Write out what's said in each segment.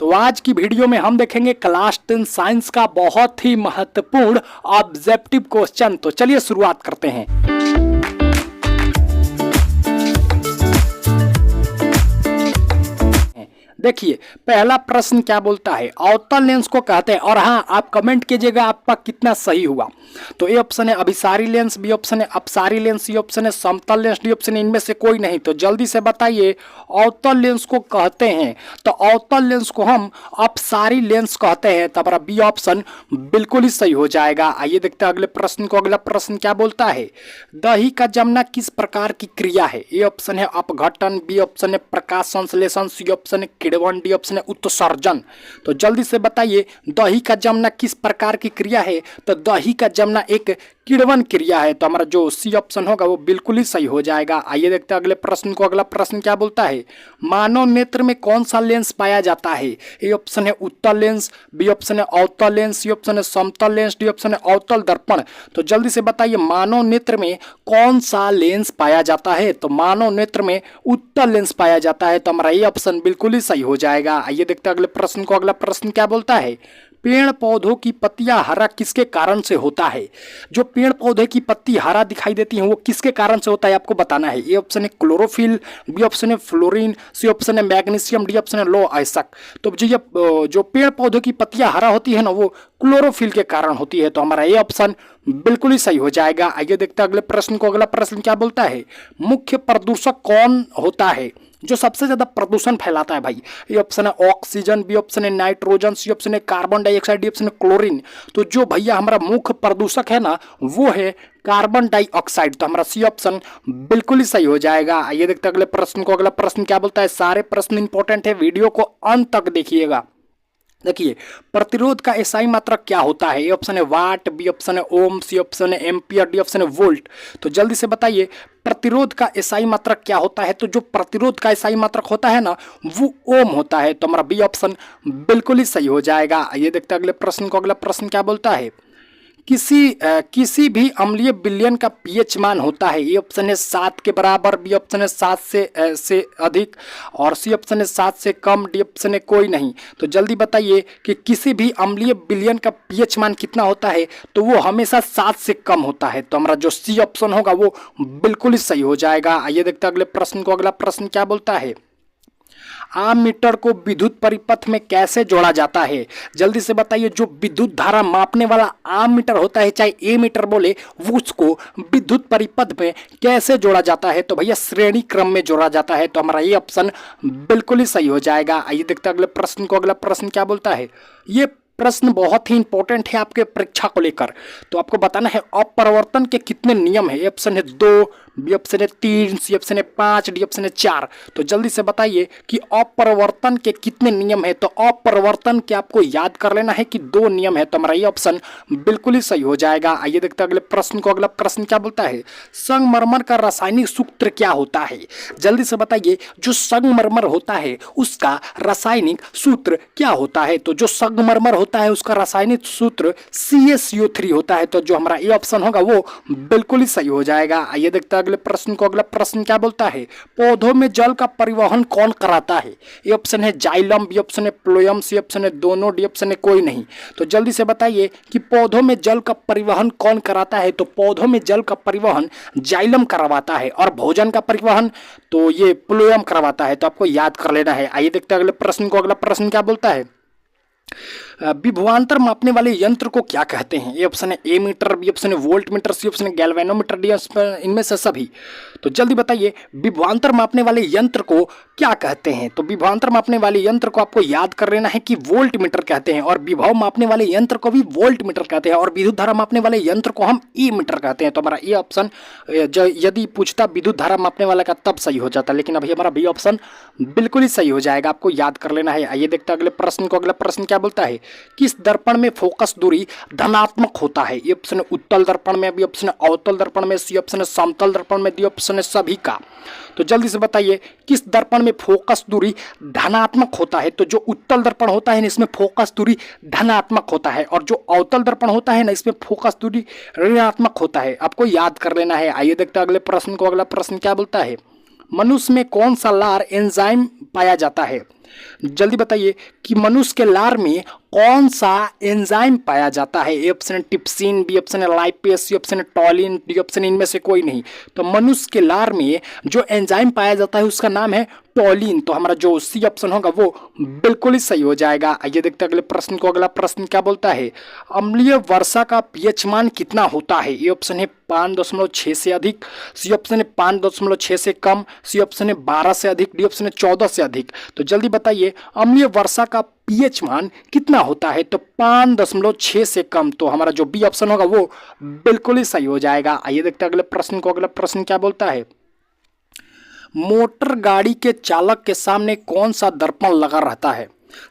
तो आज की वीडियो में हम देखेंगे क्लास 10 साइंस का बहुत ही महत्वपूर्ण ऑब्जेक्टिव क्वेश्चन। तो चलिए शुरुआत करते हैं। देखिए पहला प्रश्न क्या बोलता है, अवतल लेंस को कहते हैं। और हाँ, आप कमेंट कीजिएगा आपका कितना सही हुआ। तो ए ऑप्शन है अभिसारी लेंस, बी ऑप्शन है अपसारी लेंस, सी ऑप्शन है समतल लेंस, डी ऑप्शन है इनमें से कोई नहीं। तो जल्दी से बताइए, अवतल लेंस को कहते हैं तो अवतल लेंस को हम अपसारी लेंस कहते हैं। तो हमारा बी ऑप्शन बिल्कुल ही सही हो जाएगा। आइए देखते हैं अगले प्रश्न को। अगला प्रश्न क्या बोलता है, दही का जमना किस प्रकार की क्रिया है। ए ऑप्शन है अपघटन, बी ऑप्शन है प्रकाश संश्लेषण, सी ऑप्शन है किण्वन, डी ऑप्शन है उत्सर्जन। तो जल्दी से बताइए, दही का जमना किस प्रकार की क्रिया है। तो दही का जमना एक किण्वन क्रिया है। तो हमारा जो सी ऑप्शन होगा वो बिल्कुल ही सही हो जाएगा। आइए देखते हैं अगले प्रश्न को। अगला प्रश्न क्या बोलता है, मानव नेत्र में कौन सा लेंस पाया जाता है। ए ऑप्शन है उत्तल लेंस, बी ऑप्शन है अवतल लेंस, सी ऑप्शन है समतल लेंस, डी ऑप्शन है अवतल दर्पण। तो जल्दी से बताइए, मानव नेत्र में कौन सा लेंस पाया जाता है। तो मानव नेत्र में उत्तल लेंस पाया जाता है। तो हमारा ये ऑप्शन बिल्कुल ही सही हो जाएगा। आइए देखते हैं अगले प्रश्न को। अगला प्रश्न क्या बोलता है, पेड़ पौधों की पत्तियां हरा किसके कारण से होता है। जो पेड़ पौधे की पत्ती हरा दिखाई देती है वो किसके कारण से होता है, आपको बताना है। ए ऑप्शन है क्लोरोफिल, बी ऑप्शन है फ्लोरीन, सी ऑप्शन है मैग्नीशियम, डी ऑप्शन है लो आयस्क। तो जो पेड़ पौधों की पत्तियां हरा होती है ना, वो क्लोरोफिल के कारण होती है। तो हमारा ये ऑप्शन बिल्कुल ही सही हो जाएगा। आइए देखते हैं अगले प्रश्न को। अगला प्रश्न क्या बोलता है, मुख्य प्रदूषक कौन होता है जो सबसे ज्यादा प्रदूषण फैलाता है भाई। ये ऑप्शन है ऑक्सीजन, बी ऑप्शन है नाइट्रोजन, सी ऑप्शन है कार्बन डाइऑक्साइड, डी ऑप्शन है क्लोरीन। तो जो भैया हमारा मुख्य प्रदूषक है ना, वो है कार्बन डाइऑक्साइड। तो हमारा सी ऑप्शन बिल्कुल ही सही हो जाएगा। आइए देखते हैं अगले प्रश्न को। अगला प्रश्न क्या बोलता है, सारे प्रश्न इंपॉर्टेंट है, वीडियो को अंत तक देखिएगा। देखिए, प्रतिरोध का एसआई मात्रक क्या होता है। ए ऑप्शन है वाट, बी ऑप्शन है ओम, सी ऑप्शन है एम्पियर, डी ऑप्शन है वोल्ट। तो जल्दी से बताइए, प्रतिरोध का एसआई मात्रक क्या होता है। तो जो प्रतिरोध का एसआई मात्रक होता है ना, वो ओम होता है। तो हमारा बी ऑप्शन बिल्कुल ही सही हो जाएगा। आइए देखते हैं अगले प्रश्न को। अगला प्रश्न क्या बोलता है, किसी भी अम्लीय विलयन का पीएच मान होता है। ये ऑप्शन है 7 के बराबर, बी ऑप्शन है 7 से अधिक, और सी ऑप्शन है 7 से कम, डी ऑप्शन है कोई नहीं। तो जल्दी बताइए कि किसी भी अम्लीय विलयन का पीएच मान कितना होता है। तो वो हमेशा 7 से कम होता है। तो हमारा जो सी ऑप्शन होगा वो बिल्कुल ही सही हो जाएगा। आइए देखते हैं अगले प्रश्न को। अगला प्रश्न क्या बोलता है, आममीटर को विद्युत परिपथ में कैसे जोड़ा जाता है। जल्दी से बताइए, जो विद्युत धारा मापने वाला आममीटर होता है, चाहे ए मीटर बोले, वो उसको विद्युत परिपथ में कैसे जोड़ा जाता है। तो भैया श्रेणी क्रम में जोड़ा जाता है। तो हमारा ये ऑप्शन बिल्कुल ही सही हो जाएगा। आइए देखते हैं अगले प्रश्न को। अगला प्रश्न क्या बोलता है, ये प्रश्न बहुत ही इंपॉर्टेंट है आपके परीक्षा को लेकर। तो आपको बताना है अपवर्तन के कितने नियम है। ऑप्शन है 2, बी ऑप्शन है 3, सी ऑप्शन है 5, डी ऑप्शन है 4। तो जल्दी से बताइए कि अपवर्तन के कितने नियम है। तो अपवर्तन के आपको याद कर लेना है कि 2 नियम है। तो हमारा ये ऑप्शन बिल्कुल ही सही हो जाएगा। आइए देखते हैं अगले प्रश्न को। अगला प्रश्न क्या बोलता है, संगमरमर का रासायनिक सूत्र क्या होता है। जल्दी से बताइए, जो संगमरमर होता है उसका रासायनिक सूत्र क्या होता है। तो जो संगमरमर होता है उसका रासायनिक सूत्र CaCO3 होता है। तो जो हमारा ये ऑप्शन होगा वो बिल्कुल ही सही हो जाएगा। आइए देखते हैं अगले प्रश्न को। अगला प्रश्न क्या बोलता है, पौधों में जल का परिवहन कौन कराता है। ए ऑप्शन है जाइलम, बी ऑप्शन है प्लोयम, सी ऑप्शन है दोनों, डी ऑप्शन है कोई नहीं। तो जल्दी से बताइए कि पौधों में जल का परिवहन कौन कराता है। तो पौधों में जल का परिवहन जाइलम करवाता है, और भोजन का परिवहन तो ये प्लोयम करवाता है। तो आपको याद कर लेना है। आइए देखते हैं अगले प्रश्न को। अगला प्रश्न क्या बोलता है, विभवांतर मापने वाले यंत्र को क्या कहते हैं। ए ऑप्शन है ए मीटर, बी ऑप्शन है वोल्ट मीटर, सी ऑप्शन है गैल्वेनोमीटर, डी ऑप्शन इनमें से सभी। तो जल्दी बताइए, विभवांतर मापने वाले यंत्र को क्या कहते हैं। तो विभवांतर मापने वाले यंत्र को आपको याद कर लेना है कि वोल्ट मीटर कहते हैं, और विभव मापने वाले यंत्र को भी वोल्ट मीटर कहते हैं, और विद्युत धारा मापने वाले यंत्र को हम ई मीटर कहते हैं। तो हमारा ये ऑप्शन यदि पूछता विद्युत धारा मापने वाला का तब सही हो जाता, लेकिन अभी हमारा बी ऑप्शन बिल्कुल ही सही हो जाएगा। आपको याद कर लेना है। आइए देखते हैं अगले प्रश्न को। अगला प्रश्न क्या बोलता है, किस दर्पण में फोकस दूरी धनात्मक होता है। ये ऑप्शन है उत्तल दर्पण में, बी ऑप्शन है अवतल दर्पण में, सी ऑप्शन है समतल दर्पण में, डी ऑप्शन है सभी का। तो जल्दी से बताइए, किस दर्पण में फोकस दूरी धनात्मक होता है। तो जो उत्तल दर्पण होता है ना, इसमें फोकस दूरी धनात्मक होता है, और जो अवतल दर्पण होता है ना, इसमें फोकस दूरी ऋणात्मक होता है। आपको याद कर लेना है। आइए देखते हैं अगले प्रश्न को। अगला प्रश्न क्या बोलता है, मनुष्य में कौन सा लार एंजाइम पाया जाता है। जल्दी बताइए कि मनुष्य के लार में कौन सा एंजाइम पाया जाता है? ए ऑप्शन है टिप्सिन, बी ऑप्शन है लाइपेस, सी ऑप्शन है टॉलिन, डी ऑप्शन इनमें से कोई नहीं। तो मनुष्य के लार में जो एंजाइम पाया जाता है उसका नाम है टॉलिन। तो हमारा जो सी ऑप्शन होगा वो बिल्कुल ही सही हो जाएगा। आइए देखते हैं अगले प्रश्न को। अगला प्रश्न क्या बोलता है? अम्लीय वर्षा का पीएच मान कितना होता है? ए ऑप्शन है 5.6 से अधिक, सी ऑप्शन है 5.6 से कम, सी ऑप्शन है 12 से अधिक, डी ऑप्शन है 14 से अधिक। तो जल्दी बताइए अम्लीय वर्षा का पीएच मान कितना होता है? तो 5.6 से कम। तो हमारा जो बी ऑप्शन होगा वो बिल्कुल ही सही हो जाएगा। आइए देखते हैं अगले प्रश्न को। अगला प्रश्न क्या बोलता है? मोटर गाड़ी के चालक के सामने कौन सा दर्पण लगा रहता है?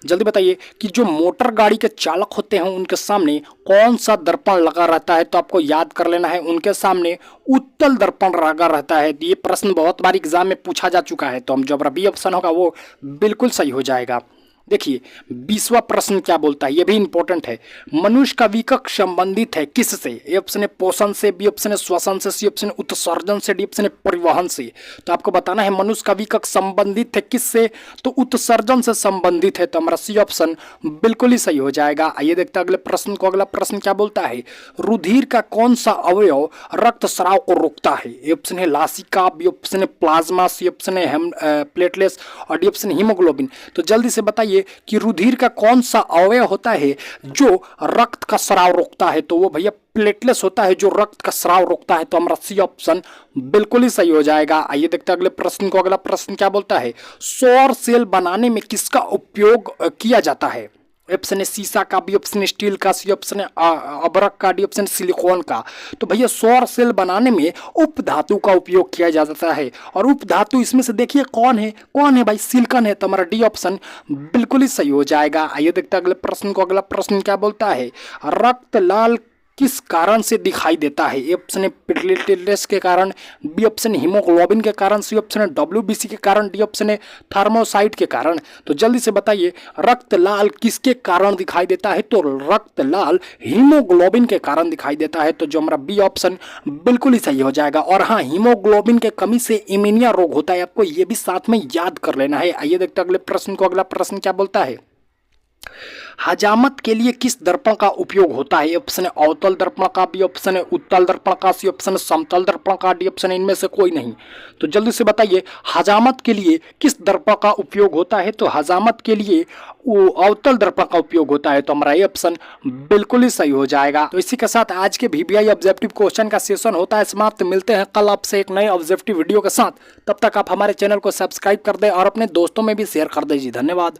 जल्दी बताइए कि जो मोटर गाड़ी के चालक होते हैं उनके सामने कौन सा दर्पण लगा रहता है? तो आपको याद कर लेना है, उनके सामने उत्तल दर्पण लगा रहता है। ये प्रश्न बहुत बार एग्जाम में पूछा जा चुका है। तो हम जो बी ऑप्शन होगा वो बिल्कुल सही हो जाएगा। देखिए 20वां प्रश्न क्या बोलता है, ये भी इंपॉर्टेंट है। मनुष्य का विकक संबंधित है किससे? ए ऑप्शन है पोषण से, बी ऑप्शन है श्वसन से, सी ऑप्शन है उत्सर्जन से, डी ऑप्शन है परिवहन से। तो आपको बताना है मनुष्य का विकक संबंधित है किससे? तो उत्सर्जन से संबंधित है। तो हमारा सी ऑप्शन बिल्कुल ही सही हो जाएगा। आइए देखते हैं अगले प्रश्न को। अगला प्रश्न क्या बोलता है? रुधिर का कौन सा अवयव रक्त स्राव को रोकता है? ए ऑप्शन है लासिका, बी ऑप्शन है प्लाज्मा, सी ऑप्शन है प्लेटलेट्स और डी ऑप्शन हीमोग्लोबिन। तो जल्दी से बताइए कि रुधिर का कौन सा अवयव होता है जो रक्त का स्राव रोकता है? तो वो भैया प्लेटलेट्स होता है जो रक्त का स्राव रोकता है। तो हमारा सी ऑप्शन बिल्कुल ही सही हो जाएगा। आइए देखते हैं अगले प्रश्न को। अगला प्रश्न क्या बोलता है? सौर सेल बनाने में किसका उपयोग किया जाता है? ऑप्शन है शीशा का, बी ऑप्शन स्टील का, सी ऑप्शन है अबरक का, डी ऑप्शन सिलिकॉन का। तो भैया सौर सेल बनाने में उप धातु का उपयोग किया जाता है। और उप धातु इसमें से देखिए कौन है? कौन है भाई? सिलिकॉन है। तो हमारा डी ऑप्शन बिल्कुल ही सही हो जाएगा। आइए देखते हैं अगले प्रश्न को। अगला प्रश्न क्या बोलता है? रक्त लाल किस कारण से दिखाई देता है? ए ऑप्शन है प्लेटलेट्स के कारण, बी ऑप्शन हीमोग्लोबिन के कारण, सी ऑप्शन है डब्ल्यूबीसी के कारण, डी ऑप्शन है थर्मोसाइट के कारण। तो जल्दी से बताइए रक्त लाल किसके कारण दिखाई देता है? तो रक्त लाल हीमोग्लोबिन के कारण दिखाई देता है। तो जो हमारा बी ऑप्शन बिल्कुल ही सही हो जाएगा। और हाँ, हीमोग्लोबिन के कमी से एनीमिया रोग होता है, आपको ये भी साथ में याद कर लेना है। आइए देखते हैं अगले प्रश्न को। अगला प्रश्न क्या बोलता है? हजामत के लिए किस दर्पण का उपयोग होता है? ऑप्शन है अवतल दर्पण का, बी ऑप्शन है उत्तल दर्पण का, सी ऑप्शन है समतल दर्पण का, डी ऑप्शन है इनमें से कोई नहीं। तो जल्दी से बताइए हजामत के लिए किस दर्पण का उपयोग होता है? तो हजामत के लिए वो अवतल दर्पण का उपयोग होता है। तो हमारा ये ऑप्शन बिल्कुल ही सही हो जाएगा। तो इसी के साथ आज के VBI ऑब्जेक्टिव क्वेश्चन का सेशन होता है समाप्त। मिलते हैं कल आपसे एक नए ऑब्जेक्टिव वीडियो के साथ। तब तक आप हमारे चैनल को सब्सक्राइब कर दें और अपने दोस्तों में भी शेयर कर दीजिए। धन्यवाद।